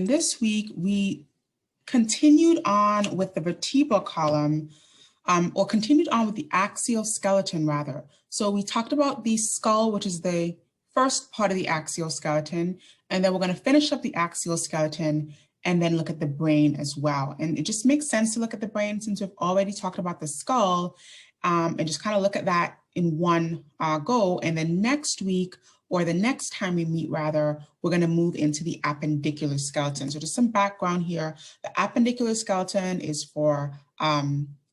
this week, we continued on with the vertebral column, or continued on with the axial skeleton rather. So we talked about the skull, which is the first part of the axial skeleton, and then we're going to finish up the axial skeleton and then look at the brain as well. And it just makes sense to look at the brain since we've already talked about the skull, and just kind of look at that in one go. And then next week, or the next time we meet rather, we're going to move into the appendicular skeleton. So just some background here. The appendicular skeleton is for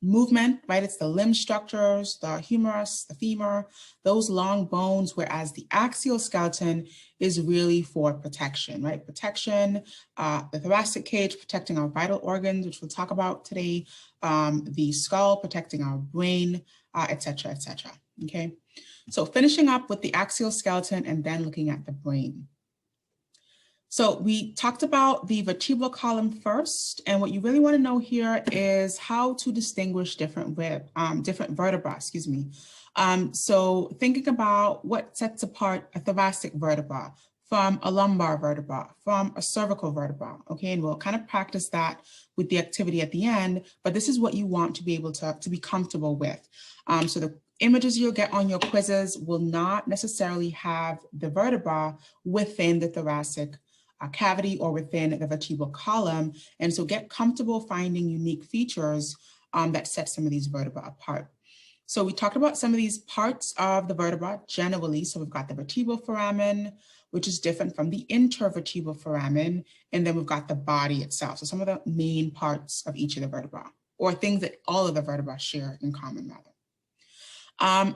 movement, right? It's the limb structures, the humerus, the femur, those long bones, whereas the axial skeleton is really for protection, right? Protection, the thoracic cage protecting our vital organs, which we'll talk about today, the skull protecting our brain, et cetera, okay? So finishing up with the axial skeleton and then looking at the brain. So we talked about the vertebral column first, and what you really want to know here is how to distinguish different vertebrae, so thinking about what sets apart a thoracic vertebra from a lumbar vertebra, from a cervical vertebra, okay? And we'll kind of practice that with the activity at the end, but this is what you want to be able to be comfortable with. So the images you'll get on your quizzes will not necessarily have the vertebra within the thoracic cavity or within the vertebral column. And so get comfortable finding unique features that set some of these vertebrae apart. So we talked about some of these parts of the vertebra generally. So we've got the vertebral foramen, which is different from the intervertebral foramen. And then we've got the body itself. So some of the main parts of each of the vertebrae, or things that all of the vertebrae share in common rather.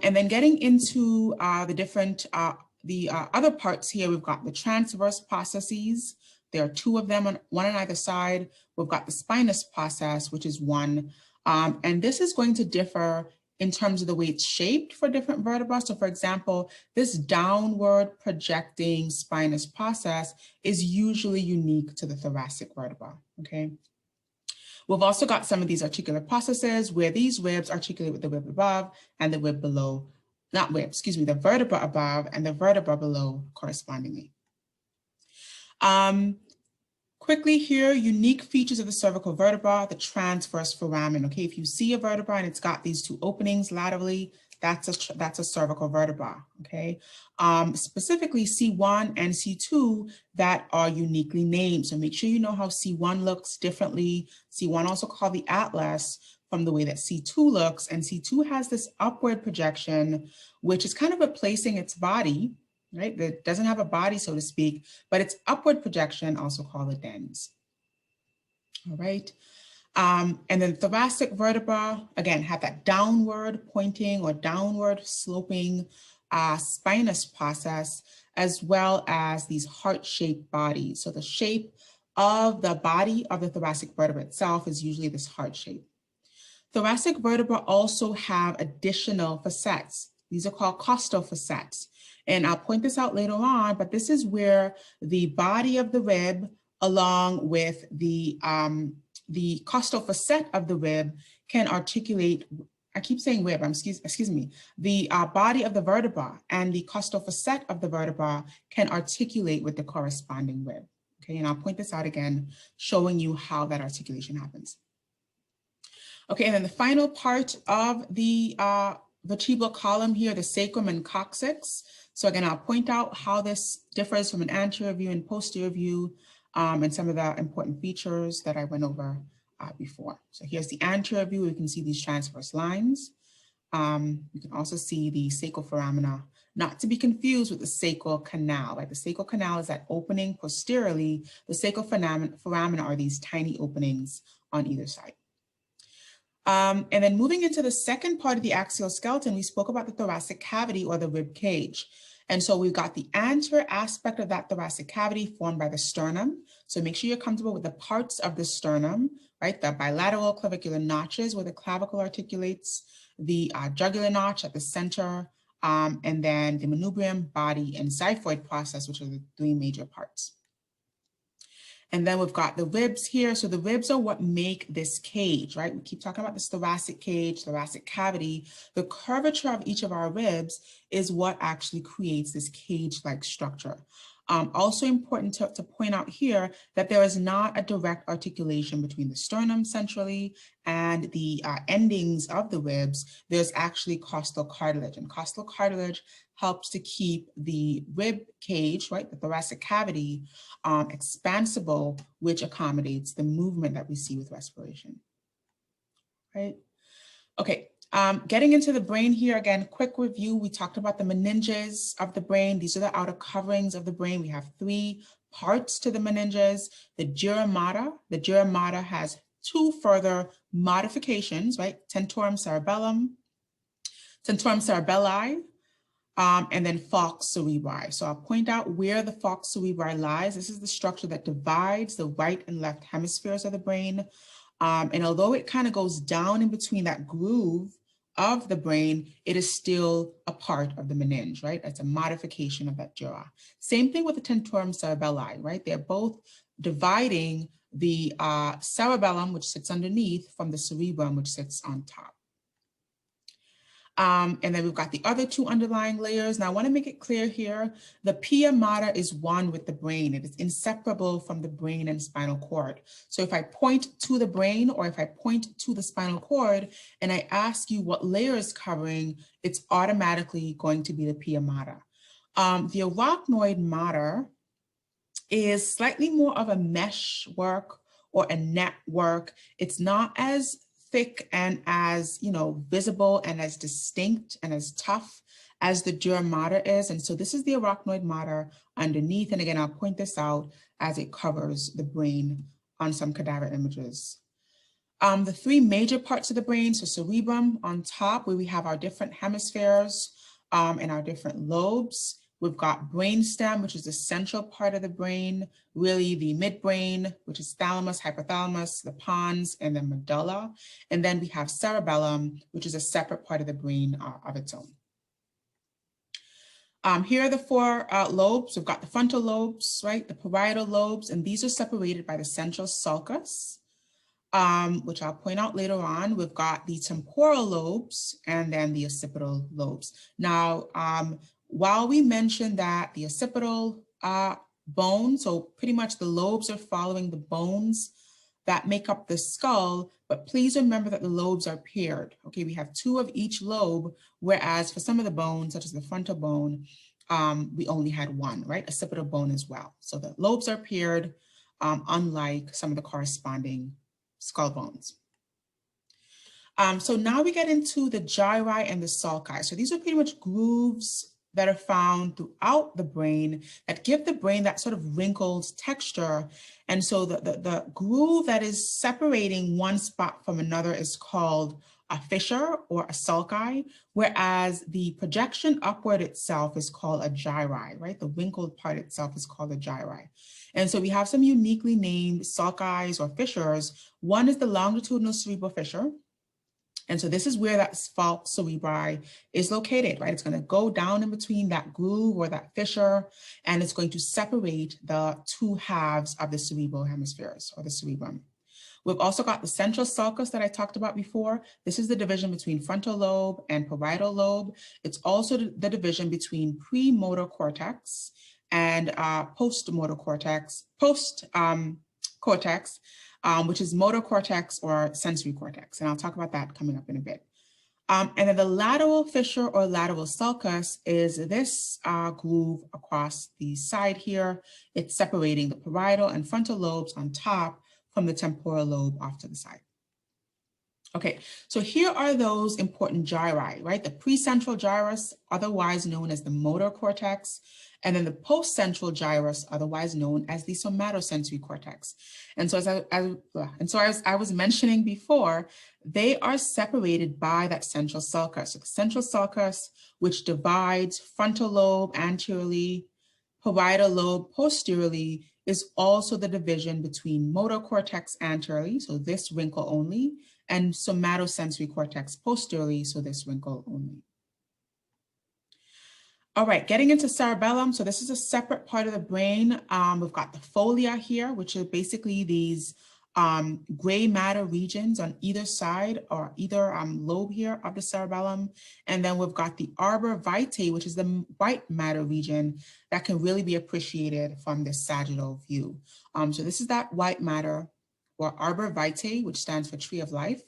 And then getting into the different other parts here, we've got the transverse processes. There are two of them, one on either side. We've got the spinous process, which is one. And this is going to differ in terms of the way it's shaped for different vertebrae. So for example, this downward projecting spinous process is usually unique to the thoracic vertebra, okay? We've also got some of these articular processes where these ribs articulate with the rib above and the rib below, the vertebra above and the vertebra below correspondingly. Quickly here, unique features of the cervical vertebra, the transverse foramen, okay? If you see a vertebra and it's got these two openings laterally, that's a cervical vertebra, okay? Specifically C1 and C2 that are uniquely named. So make sure you know how C1 looks differently. C1 also called the atlas from the way that C2 looks, and C2 has this upward projection, which is kind of replacing its body, right? That doesn't have a body, so to speak, but it's upward projection, also called a dens. All right. And then thoracic vertebra, again, have that downward pointing or downward sloping spinous process, as well as these heart-shaped bodies. So the shape of the body of the thoracic vertebra itself is usually this heart shape. Thoracic vertebra also have additional facets. These are called costal facets. And I'll point this out later on, but this is where the body of the rib along with the costal facet of the rib can articulate, I keep saying rib, excuse me, the body of the vertebra and the costal facet of the vertebra can articulate with the corresponding rib. Okay, and I'll point this out again, showing you how that articulation happens. Okay, and then the final part of the vertebral column here, the sacrum and coccyx. So again, I'll point out how this differs from an anterior view and posterior view, and some of the important features that I went over before. So here's the anterior view. You can see these transverse lines. You can also see the sacral foramina, not to be confused with the sacral canal, right? The sacral canal is that opening posteriorly. The sacral foramina are these tiny openings on either side. And then moving into the second part of the axial skeleton, we spoke about the thoracic cavity or the rib cage. And so we've got the anterior aspect of that thoracic cavity formed by the sternum. So make sure you're comfortable with the parts of the sternum, right? The bilateral clavicular notches where the clavicle articulates, the jugular notch at the center, and then the manubrium, body, and xiphoid process, which are the three major parts. And then we've got the ribs here. So the ribs are what make this cage, right? We keep talking about this thoracic cage, thoracic cavity. The curvature of each of our ribs is what actually creates this cage-like structure. Also important to point out here that there is not a direct articulation between the sternum centrally and the endings of the ribs. There's actually costal cartilage, and costal cartilage helps to keep the rib cage, right, the thoracic cavity, expansible, which accommodates the movement that we see with respiration, right? Okay, getting into the brain here, again, quick review. We talked about the meninges of the brain. These are the outer coverings of the brain. We have 3 parts to the meninges. The dura mater. The dura mater has 2 further modifications, right? Tentorium cerebellum, tentorium cerebelli, and then falx cerebri. So I'll point out where the falx cerebri lies. This is the structure that divides the right and left hemispheres of the brain. And although it kind of goes down in between that groove of the brain, it is still a part of the meninge, right? It's a modification of that dura. Same thing with the tentorium cerebelli, right? They're both dividing the cerebellum, which sits underneath, from the cerebrum, which sits on top. And then we've got the other 2 underlying layers. Now I want to make it clear here, the pia mater is one with the brain. It is inseparable from the brain and spinal cord. So if I point to the brain or if I point to the spinal cord and I ask you what layer is covering, it's automatically going to be the pia mater. The arachnoid mater is slightly more of a mesh work or a network. It's not as thick and as, visible and as distinct and as tough as the dura mater is. And so this is the arachnoid mater underneath. And again, I'll point this out as it covers the brain on some cadaver images. The 3 major parts of the brain, so cerebrum on top, where we have our different hemispheres and our different lobes. We've got brainstem, which is the central part of the brain, really the midbrain, which is thalamus, hypothalamus, the pons, and then medulla. And then we have cerebellum, which is a separate part of the brain of its own. Here are the 4 lobes. We've got the frontal lobes, right? The parietal lobes, and these are separated by the central sulcus, which I'll point out later on. We've got the temporal lobes and then the occipital lobes. Now, while we mentioned that the occipital bone, so pretty much the lobes are following the bones that make up the skull, but please remember that the lobes are paired. Okay, we have 2 of each lobe, whereas for some of the bones, such as the frontal bone, we only had 1, right? Occipital bone as well. So the lobes are paired, unlike some of the corresponding skull bones. So now we get into the gyri and the sulci. So these are pretty much grooves that are found throughout the brain that give the brain that sort of wrinkled texture. And so the groove that is separating one spot from another is called a fissure or a sulci, whereas the projection upward itself is called a gyri, right? The wrinkled part itself is called a gyri. And so we have some uniquely named sulcis or fissures. One is the longitudinal cerebral fissure. And so this is where that falx cerebri is located, right? It's going to go down in between that groove or that fissure, and it's going to separate the 2 halves of the cerebral hemispheres or the cerebrum. We've also got the central sulcus that I talked about before. This is the division between frontal lobe and parietal lobe. It's also the division between premotor cortex and post-motor cortex, cortex, which is motor cortex or sensory cortex. And I'll talk about that coming up in a bit. And then the lateral fissure or lateral sulcus is this groove across the side here. It's separating the parietal and frontal lobes on top from the temporal lobe off to the side. Okay, so here are those important gyri, right? The precentral gyrus, otherwise known as the motor cortex, and then the postcentral gyrus, otherwise known as the somatosensory cortex. And so as I was mentioning before, they are separated by that central sulcus. So the central sulcus, which divides frontal lobe anteriorly, parietal lobe posteriorly, is also the division between motor cortex anteriorly, so this wrinkle only, and somatosensory cortex posteriorly, so this wrinkle only. All right, getting into cerebellum. So this is a separate part of the brain. We've got the folia here, which are basically these gray matter regions on either side or either lobe here of the cerebellum. And then we've got the arbor vitae, which is the white matter region that can really be appreciated from this sagittal view. So this is that white matter or arbor vitae, which stands for tree of life.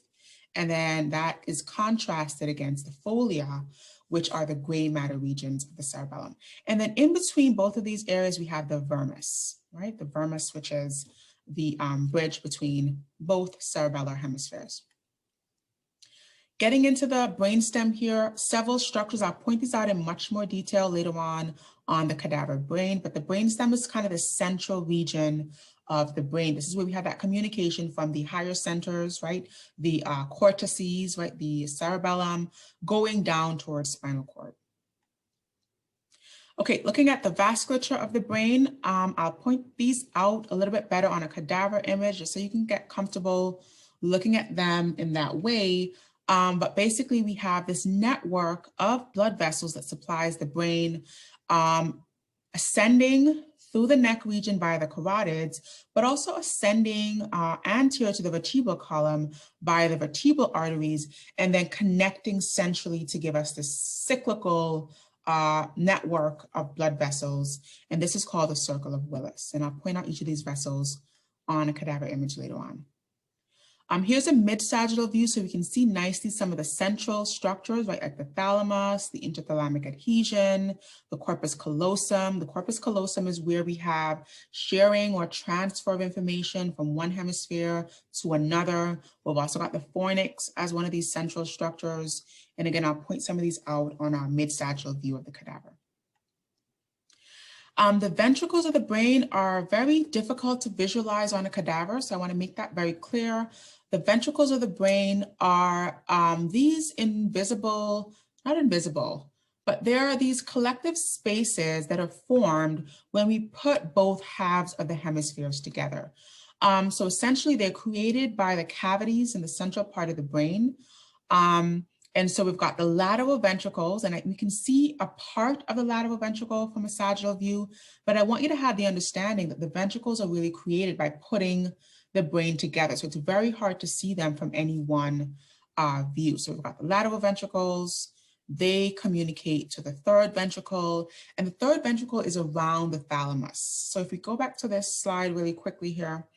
And then that is contrasted against the folia, which are the gray matter regions of the cerebellum. And then in between both of these areas, we have the vermis, right? The vermis, which is the bridge between both cerebellar hemispheres. Getting into the brainstem here, several structures, I'll point these out in much more detail later on the cadaver brain, but the brainstem is kind of the central region of the brain. This is where we have that communication from the higher centers, right? The cortices, right? The cerebellum going down towards spinal cord. Okay, looking at the vasculature of the brain, I'll point these out a little bit better on a cadaver image just so you can get comfortable looking at them in that way. But basically we have this network of blood vessels that supplies the brain, ascending through the neck region by the carotids, but also ascending anterior to the vertebral column by the vertebral arteries, and then connecting centrally to give us this cyclical network of blood vessels. And this is called the circle of Willis. And I'll point out each of these vessels on a cadaver image later on. Here's a mid-sagittal view so we can see nicely some of the central structures, right, like the thalamus, the interthalamic adhesion, the corpus callosum. The corpus callosum is where we have sharing or transfer of information from one hemisphere to another. We've also got the fornix as one of these central structures. And again, I'll point some of these out on our mid-sagittal view of the cadaver. The ventricles of the brain are very difficult to visualize on a cadaver, so I want to make that very clear. The ventricles of the brain are these invisible, not invisible, but there are these collective spaces that are formed when we put both halves of the hemispheres together. So essentially they're created by the cavities in the central part of the brain. And so we've got the lateral ventricles, and we can see a part of the lateral ventricle from a sagittal view, but I want you to have the understanding that the ventricles are really created by putting the brain together. So it's very hard to see them from any one view. So we've got the lateral ventricles, they communicate to the third ventricle, and the third ventricle is around the thalamus. So if we go back to this slide really quickly here,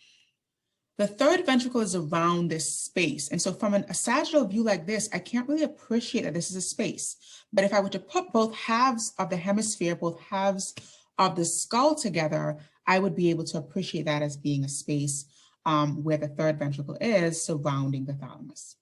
the third ventricle is around this space. And so from a sagittal view like this, I can't really appreciate that this is a space. But if I were to put both halves of the hemisphere, both halves of the skull together, I would be able to appreciate that as being a space where the third ventricle is surrounding the thalamus.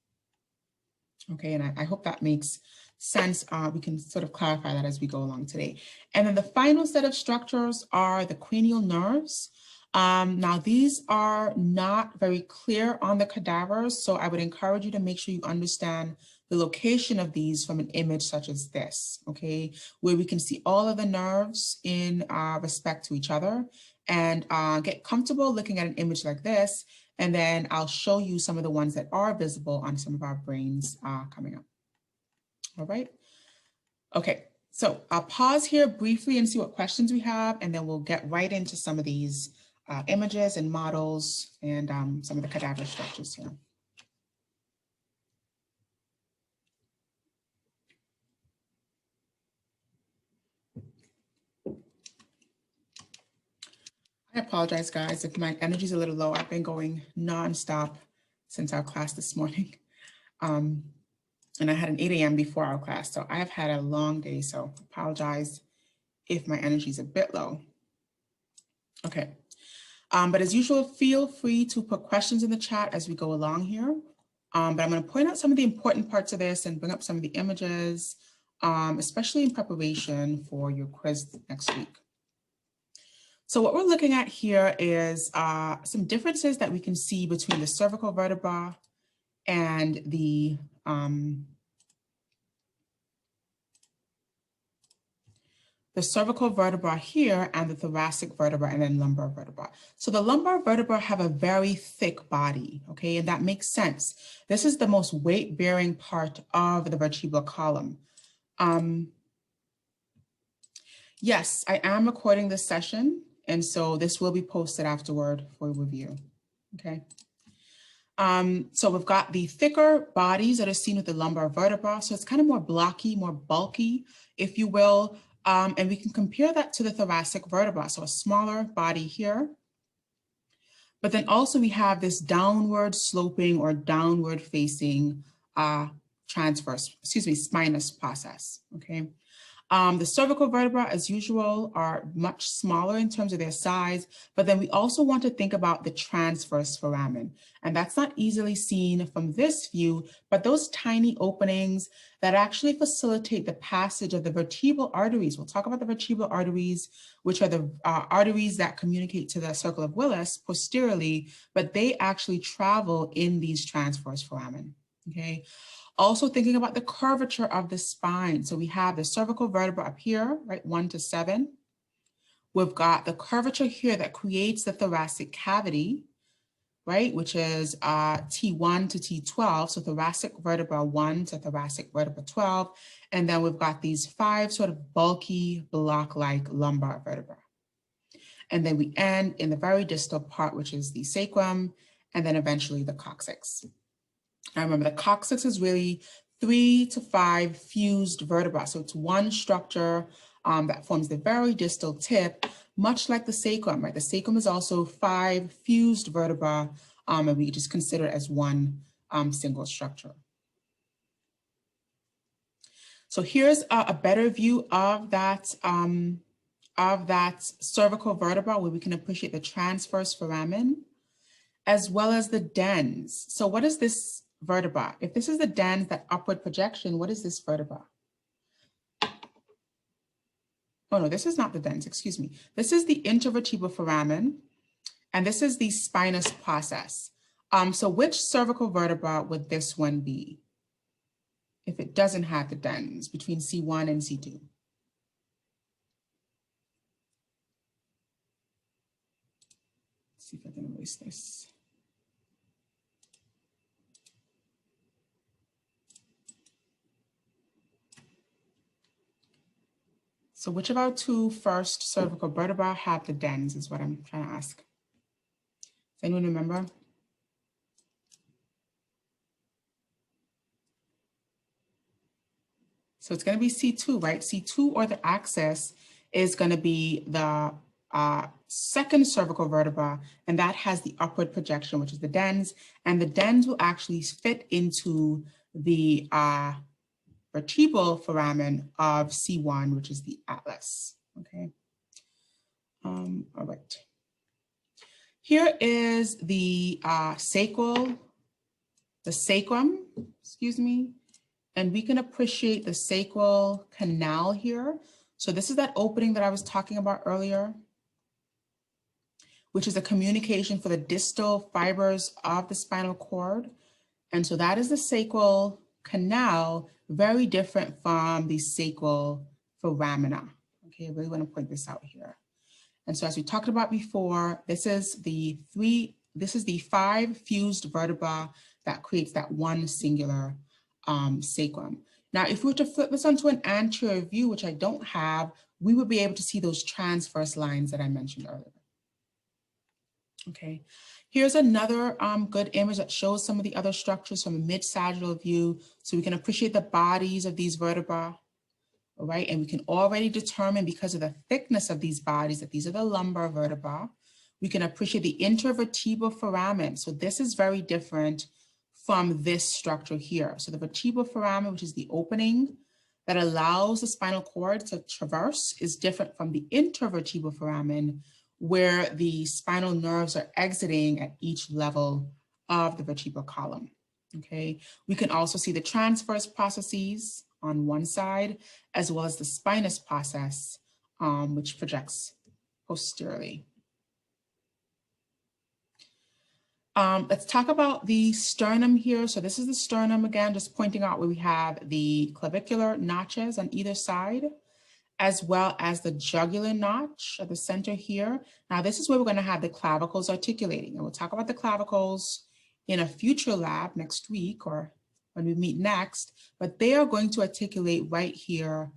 Okay, and I hope that makes sense. We can sort of clarify that as we go along today. And then the final set of structures are the cranial nerves. Now, these are not very clear on the cadavers, so I would encourage you to make sure you understand the location of these from an image such as this, okay, where we can see all of the nerves in respect to each other, and get comfortable looking at an image like this, and then I'll show you some of the ones that are visible on some of our brains coming up. All right, okay, so I'll pause here briefly and see what questions we have, and then we'll get right into some of these images and models and some of the cadaver structures here. I apologize, guys, if my energy is a little low. I've been going nonstop since our class this morning. And I had an 8 a.m. before our class, so I have had a long day, so apologize if my energy is a bit low. Okay. But as usual, feel free to put questions in the chat as we go along here. But I'm going to point out some of the important parts of this and bring up some of the images, especially in preparation for your quiz next week. So what we're looking at here is some differences that we can see between the cervical vertebra and the cervical vertebra here and the thoracic vertebra and then lumbar vertebra. So the lumbar vertebra have a very thick body, okay, and that makes sense. This is the most weight-bearing part of the vertebral column. Yes, I am recording this session, and so this will be posted afterward for review, okay? So we've got the thicker bodies that are seen with the lumbar vertebra. So it's kind of more blocky, more bulky, if you will. And we can compare that to the thoracic vertebra. So a smaller body here. But then also we have this downward sloping or downward facing spinous process, okay? The cervical vertebra, as usual, are much smaller in terms of their size, but then we also want to think about the transverse foramen. And that's not easily seen from this view, but those tiny openings that actually facilitate the passage of the vertebral arteries. We'll talk about the vertebral arteries, which are the arteries that communicate to the circle of Willis posteriorly, but they actually travel in these transverse foramen, okay? Also thinking about the curvature of the spine. So we have the cervical vertebra up here, right, 1 to 7. We've got the curvature here that creates the thoracic cavity, right, which is T1 to T12, so thoracic vertebra 1 to thoracic vertebra 12. And then we've got these 5 sort of bulky block-like lumbar vertebra. And then we end in the very distal part, which is the sacrum, and then eventually the coccyx. Now remember, the coccyx is really 3 to 5 fused vertebrae. So it's one structure that forms the very distal tip, much like the sacrum, right? The sacrum is also 5 fused vertebrae, and we just consider it as one single structure. So here's a better view of that cervical vertebra where we can appreciate the transverse foramen, as well as the dens. So what is this vertebra? If this is the dens, that upward projection, what is this vertebra? Oh no, this is not the dens, excuse me. This is the intervertebral foramen, and this is the spinous process. So which cervical vertebra would this one be if it doesn't have the dens between C1 and C2? Let's see if I can erase this. So which of our 2 first cervical vertebrae have the dens is what I'm trying to ask. Does anyone remember? So it's going to be C2, right? C2, or the axis, is going to be the second cervical vertebra, and that has the upward projection, which is the dens, and the dens will actually fit into the vertebral foramen of C1, which is the atlas, okay? All right. Here is the sacrum, excuse me, and we can appreciate the sacral canal here. So this is that opening that I was talking about earlier, which is a communication for the distal fibers of the spinal cord. And so that is the sacral canal, very different from the sacral foramina. Okay, I really want to point this out here. And so as we talked about before, this is the 5 fused vertebra that creates that one singular sacrum. Now, if we were to flip this onto an anterior view, which I don't have, we would be able to see those transverse lines that I mentioned earlier. Okay, here's another good image that shows some of the other structures from a mid-sagittal view, so we can appreciate the bodies of these vertebrae. All right, and we can already determine, because of the thickness of these bodies, that these are the lumbar vertebrae. We can appreciate the intervertebral foramen. So this is very different from this structure here. So the vertebral foramen, which is the opening that allows the spinal cord to traverse, is different from the intervertebral foramen, where the spinal nerves are exiting at each level of the vertebral column. Okay, we can also see the transverse processes on one side, as well as the spinous process, which projects posteriorly. Let's talk about the sternum here. So this is the sternum again, just pointing out where we have the clavicular notches on either side, as well as the jugular notch at the center here. Now this is where we're going to have the clavicles articulating, and we'll talk about the clavicles in a future lab next week or when we meet next, but they are going to articulate right here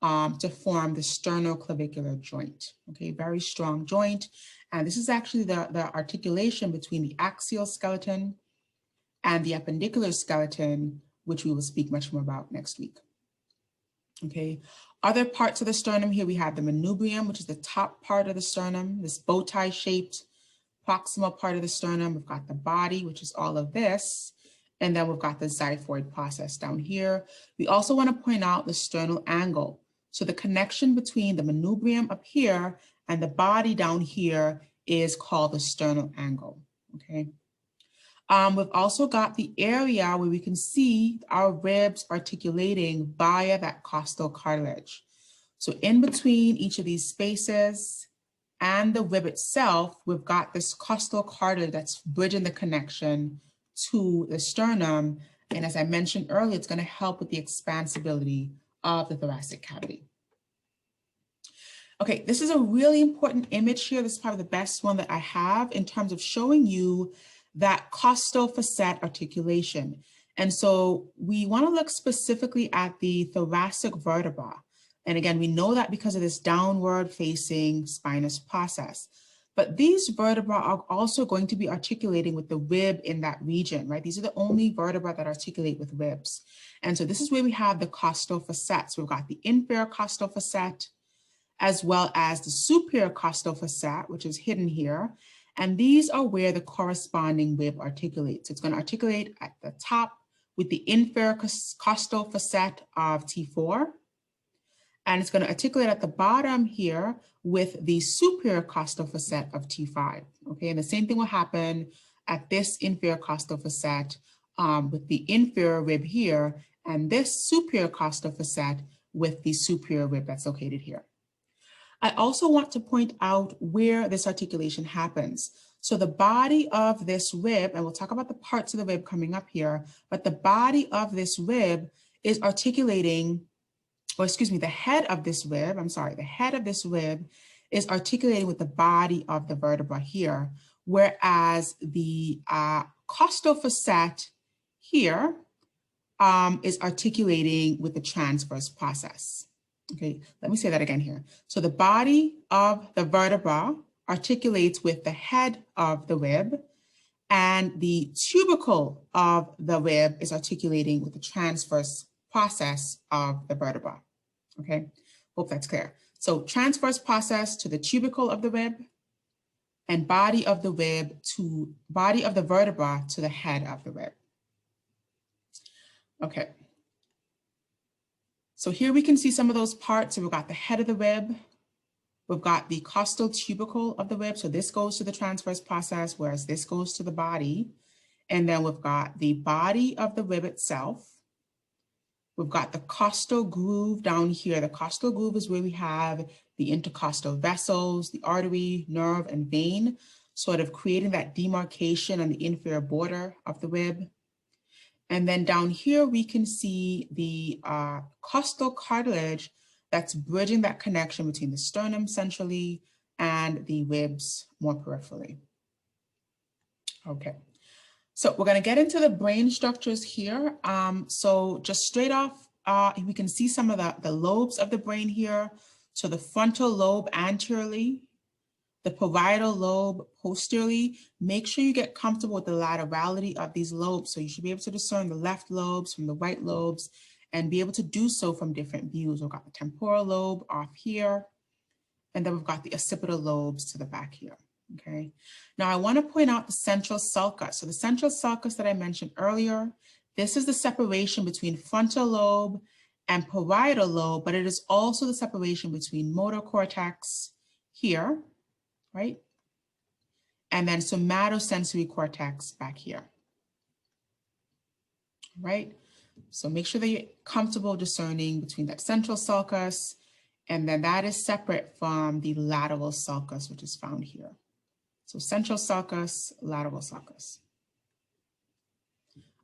to form the sternoclavicular joint. Okay, very strong joint. And this is actually the articulation between the axial skeleton and the appendicular skeleton, which we will speak much more about next week. Okay, other parts of the sternum here, we have the manubrium, which is the top part of the sternum, this bow tie shaped proximal part of the sternum. We've got the body, which is all of this. And then we've got the xiphoid process down here. We also want to point out the sternal angle. So the connection between the manubrium up here and the body down here is called the sternal angle, okay? We've also got the area where we can see our ribs articulating via that costal cartilage. So in between each of these spaces and the rib itself, we've got this costal cartilage that's bridging the connection to the sternum. And as I mentioned earlier, it's going to help with the expansibility of the thoracic cavity. Okay, this is a really important image here. This is probably the best one that I have in terms of showing you that costal facet articulation. And so we want to look specifically at the thoracic vertebra. And again, we know that because of this downward facing spinous process. But these vertebrae are also going to be articulating with the rib in that region, right? These are the only vertebrae that articulate with ribs. And so this is where we have the costal facets. We've got the inferior costal facet, as well as the superior costal facet, which is hidden here. And these are where the corresponding rib articulates. It's going to articulate at the top with the inferior costal facet of T4. And it's going to articulate at the bottom here with the superior costal facet of T5. Okay, and the same thing will happen at this inferior costal facet with the inferior rib here, and this superior costal facet with the superior rib that's located here. I also want to point out where this articulation happens. So the body of this rib, and we'll talk about the parts of the rib coming up here, but the body of this rib is articulating, or excuse me, the head of this rib, the head of this rib is articulating with the body of the vertebra here, whereas the costal facet here is articulating with the transverse process. Okay, let me say that again here. So the body of the vertebra articulates with the head of the rib, and the tubercle of the rib is articulating with the transverse process of the vertebra. Okay, hope that's clear. So transverse process to the tubercle of the rib, and body of the rib to body of the vertebra to the head of the rib. Okay. So here we can see some of those parts. So we've got the head of the rib, we've got the costal tubercle of the rib. So this goes to the transverse process, whereas this goes to the body. And then we've got the body of the rib itself. We've got the costal groove down here. The costal groove is where we have the intercostal vessels, the artery, nerve, and vein, sort of creating that demarcation on the inferior border of the rib. And then down here, we can see the costal cartilage that's bridging that connection between the sternum centrally and the ribs more peripherally. Okay, so we're gonna get into the brain structures here. So just straight off, we can see some of the lobes of the brain here. So the frontal lobe anteriorly, the parietal lobe posteriorly. Make sure you get comfortable with the laterality of these lobes. So you should be able to discern the left lobes from the right lobes and be able to do so from different views. We've got the temporal lobe off here, and then we've got the occipital lobes to the back here, okay? Now I wanna point out the central sulcus. So the central sulcus that I mentioned earlier, this is the separation between frontal lobe and parietal lobe, but it is also the separation between motor cortex here, right? And then somatosensory cortex back here, right? So make sure that you're comfortable discerning between that central sulcus, and then that is separate from the lateral sulcus, which is found here. So central sulcus, lateral sulcus.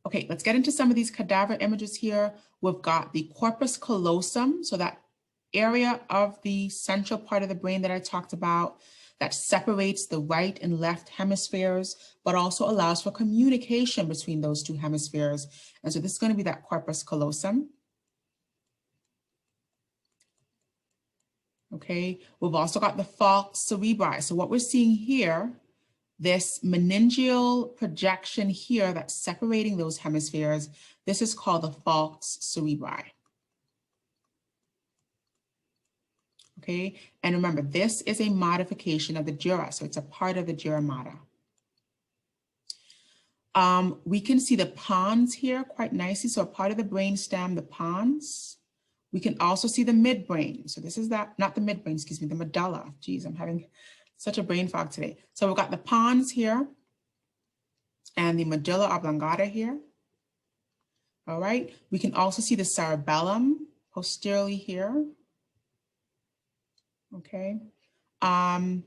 Okay, let's get into some of these cadaver images here. We've got the corpus callosum, so that area of the central part of the brain that I talked about that separates the right and left hemispheres, but also allows for communication between those two hemispheres. And so this is going to be that corpus callosum. Okay, we've also got the falx cerebri. So what we're seeing here This meningeal projection here that's separating those hemispheres, this is called the falx cerebri. Okay, and remember, this is a modification of the dura, so it's a part of the dura mater. We can see the pons here quite nicely, so a part of the brainstem, the pons. We can also see the midbrain. So this is that, not the midbrain, excuse me, the medulla. Geez, I'm having such a brain fog today. So we've got the pons here and the medulla oblongata here. All right, we can also see the cerebellum posteriorly here. Okay, and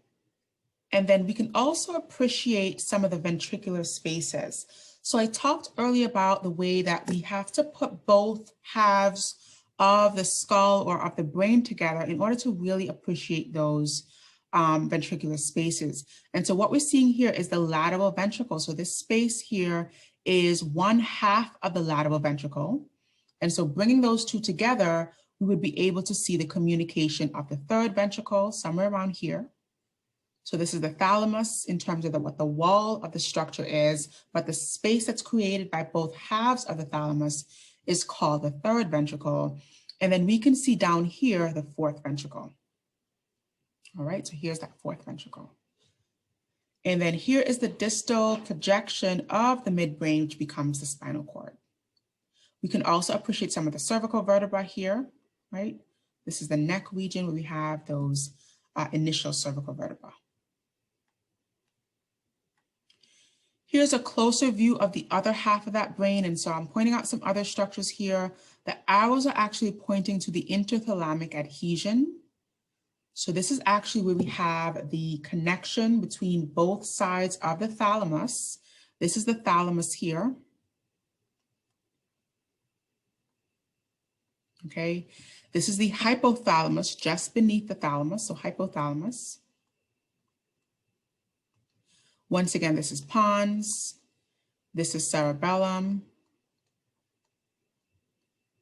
then we can also appreciate some of the ventricular spaces. So I talked earlier about the way that we have to put both halves of the skull or of the brain together in order to really appreciate those ventricular spaces. And so what we're seeing here is the lateral ventricle. So this space here is 1/2 of the lateral ventricle. And so bringing those two together, we would be able to see the communication of the third ventricle somewhere around here. So this is the thalamus in terms of what the wall of the structure is, but the space that's created by both halves of the thalamus is called the third ventricle. And then we can see down here the fourth ventricle. All right, so here's that fourth ventricle. And then here is the distal projection of the midbrain, which becomes the spinal cord. We can also appreciate some of the cervical vertebra here, right? This is the neck region where we have those initial cervical vertebra. Here's a closer view of the other half of that brain. And so I'm pointing out some other structures here. The arrows are actually pointing to the interthalamic adhesion. So this is actually where we have the connection between both sides of the thalamus. This is the thalamus here. Okay, this is the hypothalamus just beneath the thalamus, so hypothalamus. Once again, this is pons, this is cerebellum.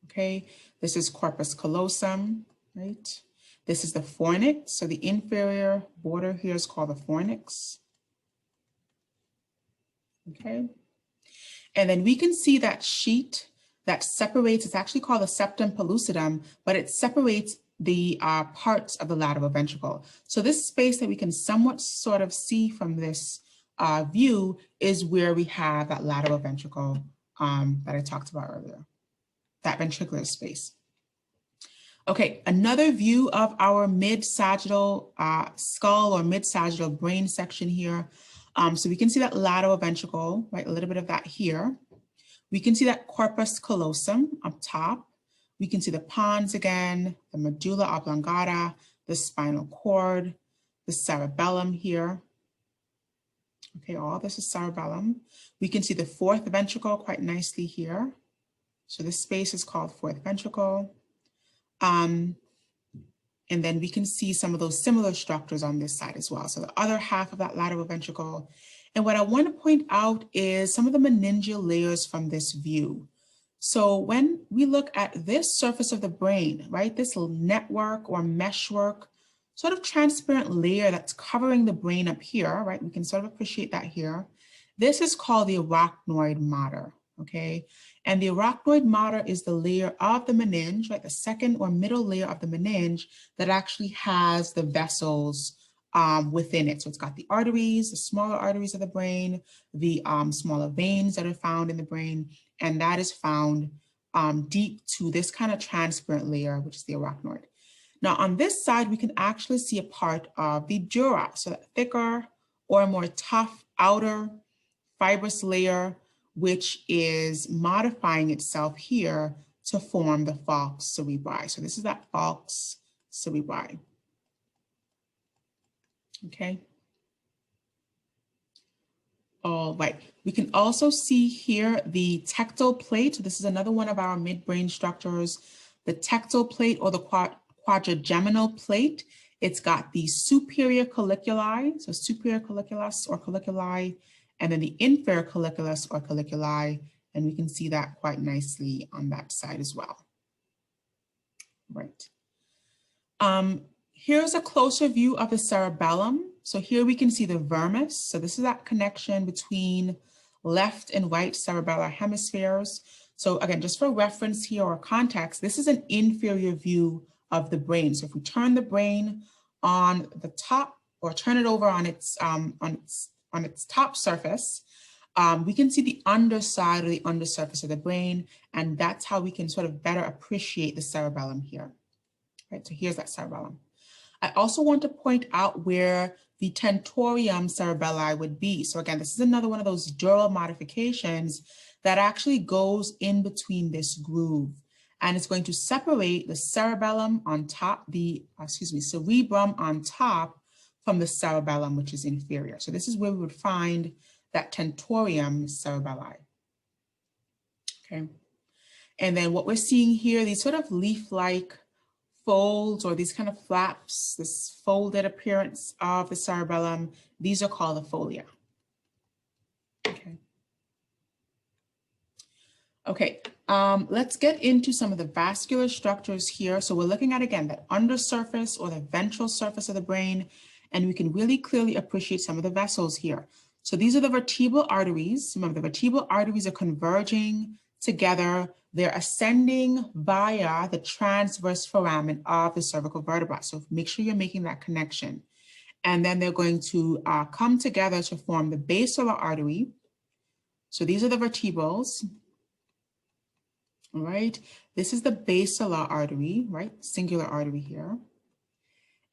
Okay, this is corpus callosum, right? This is the fornix, so the inferior border here is called the fornix. Okay, and then we can see that sheet that separates, it's actually called the septum pellucidum, but it separates the parts of the lateral ventricle. So this space that we can somewhat sort of see from this view is where we have that lateral ventricle that I talked about earlier, that ventricular space. Okay, another view of our mid-sagittal skull or mid-sagittal brain section here. So we can see that lateral ventricle, right, a little bit of that here. We can see that corpus callosum up top. We can see the pons again, the medulla oblongata, the spinal cord, the cerebellum here. Okay, all this is cerebellum. We can see the fourth ventricle quite nicely here. So this space is called fourth ventricle. And then we can see some of those similar structures on this side as well. So the other half of that lateral ventricle. And what I want to point out is some of the meningeal layers from this view. So when we look at this surface of the brain, right, this little network or meshwork, sort of transparent layer that's covering the brain up here, right, we can sort of appreciate that here. This is called the arachnoid mater, okay? And the arachnoid mater is the layer of the meninge, right, the second or middle layer of the meninge that actually has the vessels within it. So it's got the arteries, the smaller arteries of the brain, the smaller veins that are found in the brain, and that is found deep to this kind of transparent layer, which is the arachnoid. Now on this side, we can actually see a part of the dura, so that thicker or more tough outer fibrous layer, which is modifying itself here to form the falx cerebri. So this is that falx cerebri. Okay. All right. We can also see here the tectal plate. This is another one of our midbrain structures. The tectal plate or the quadrigeminal plate. It's got the superior colliculi, so superior colliculus or colliculi, and then the inferior colliculus or colliculi. And we can see that quite nicely on that side as well. Right. Here's a closer view of the cerebellum. So here we can see the vermis. So this is that connection between left and right cerebellar hemispheres. So again, just for reference here or context, this is an inferior view of the brain. So if we turn the brain on the top or turn it over on its top surface, we can see the underside or the undersurface of the brain, and that's how we can sort of better appreciate the cerebellum here. Right, so here's that cerebellum. I also want to point out where the tentorium cerebelli would be. So again, this is another one of those dural modifications that actually goes in between this groove, and it's going to separate the cerebellum on top, cerebrum on top from the cerebellum, which is inferior. So this is where we would find that tentorium cerebelli. Okay. And then what we're seeing here, these sort of leaf-like folds or these kind of flaps, this folded appearance of the cerebellum, these are called the folia. Okay. Okay, let's get into some of the vascular structures here. So we're looking at, again, that undersurface or the ventral surface of the brain, and we can really clearly appreciate some of the vessels here. So these are the vertebral arteries. Remember, the vertebral arteries are converging together. They're ascending via the transverse foramen of the cervical vertebra. So make sure you're making that connection. And then they're going to come together to form the basilar artery. So these are the vertebrals. All right, this is the basilar artery, right? Singular artery here.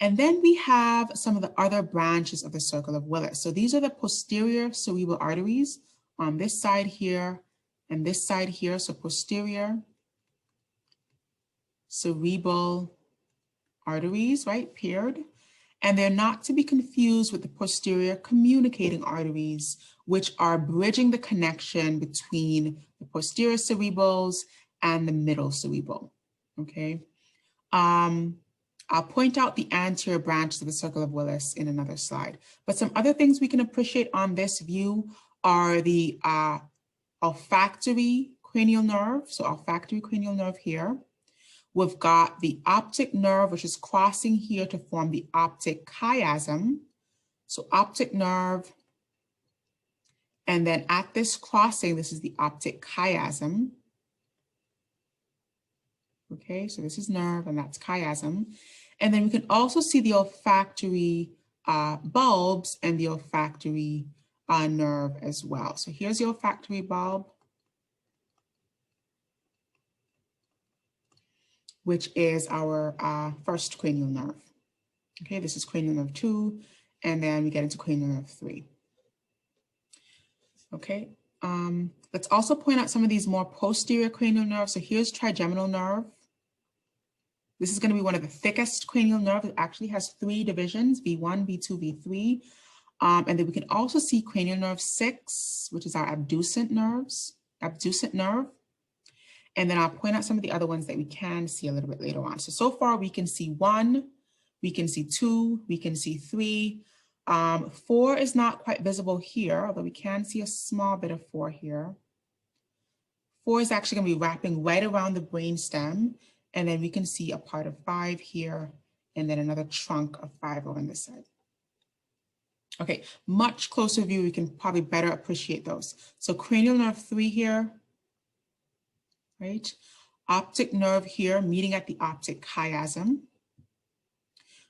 And then we have some of the other branches of the circle of Willis. So these are the posterior cerebral arteries on this side here and this side here. So posterior cerebral arteries, right, paired. And they're not to be confused with the posterior communicating arteries, which are bridging the connection between the posterior cerebrals and the middle cerebral, okay? I'll point out the anterior branches of the circle of Willis in another slide. But some other things we can appreciate on this view are the olfactory cranial nerve. So olfactory cranial nerve here. We've got the optic nerve, which is crossing here to form the optic chiasm. So optic nerve, and then at this crossing, this is the optic chiasm. Okay, so this is nerve and that's chiasm. And then we can also see the olfactory bulbs and the olfactory nerve as well. So here's the olfactory bulb, which is our first cranial nerve. Okay, this is cranial nerve 2, and then we get into cranial nerve 3. Okay, let's also point out some of these more posterior cranial nerves. So here's trigeminal nerve. This is going to be one of the thickest cranial nerves. It actually has 3 divisions, V1, V2, V3. And then we can also see cranial nerve 6, which is our abducent nerve. And then I'll point out some of the other ones that we can see a little bit later on. So far we can see 1, we can see 2, we can see 3. 4 is not quite visible here, although we can see a small bit of 4 here. 4 is actually going to be wrapping right around the brainstem. And then we can see a part of 5 here, and then another trunk of 5 over on this side. Okay, much closer view, we can probably better appreciate those. So cranial nerve 3 here, right? Optic nerve here, meeting at the optic chiasm.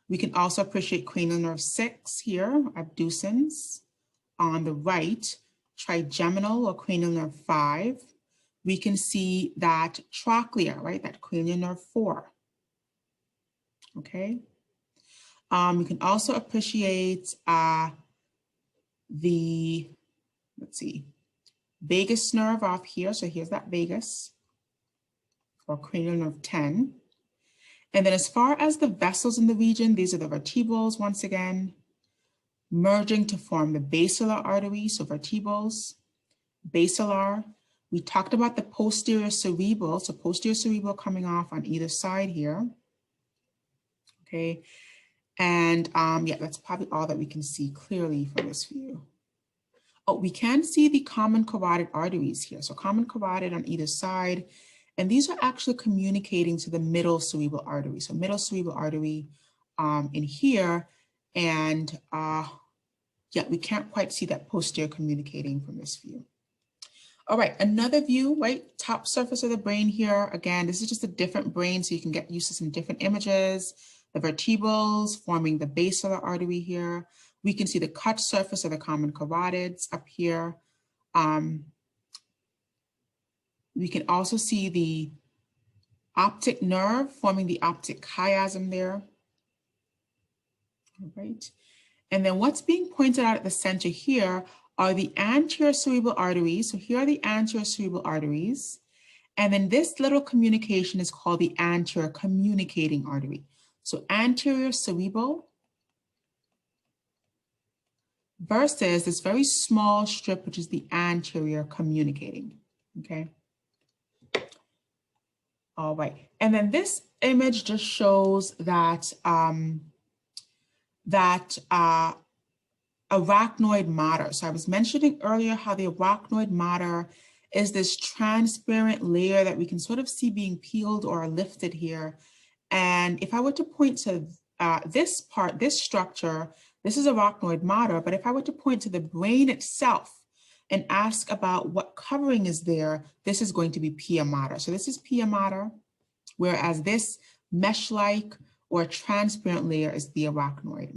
We can also appreciate cranial nerve 6 here, abducens. On the right, trigeminal or cranial nerve 5. We can see that trochlea, right? That cranial nerve 4. Okay. We can also appreciate the, let's see, vagus nerve off here. So here's that vagus, or cranial nerve 10. And then as far as the vessels in the region, these are the vertebrals once again, merging to form the basilar artery. So vertebrals, basilar. We talked about the posterior cerebral, so posterior cerebral coming off on either side here. Okay, and yeah, that's probably all that we can see clearly from this view. Oh, we can see the common carotid arteries here. So common carotid on either side, and these are actually communicating to the middle cerebral artery. So middle cerebral artery in here, and yeah, we can't quite see that posterior communicating from this view. All right, another view, right? Top surface of the brain here. Again, this is just a different brain, so you can get used to some different images. The vertebrals forming the base of the artery here. We can see the cut surface of the common carotids up here. We can also see the optic nerve forming the optic chiasm there. All right. And then what's being pointed out at the center here are the anterior cerebral arteries. So here are the anterior cerebral arteries. And then this little communication is called the anterior communicating artery. So anterior cerebral versus this very small strip, which is the anterior communicating, okay? All right, and then this image just shows that arachnoid mater. So I was mentioning earlier how the arachnoid mater is this transparent layer that we can sort of see being peeled or lifted here. And if I were to point to this part, this structure, this is arachnoid mater, but if I were to point to the brain itself and ask about what covering is there, this is going to be pia mater. So this is pia mater, whereas this mesh-like or transparent layer is the arachnoid.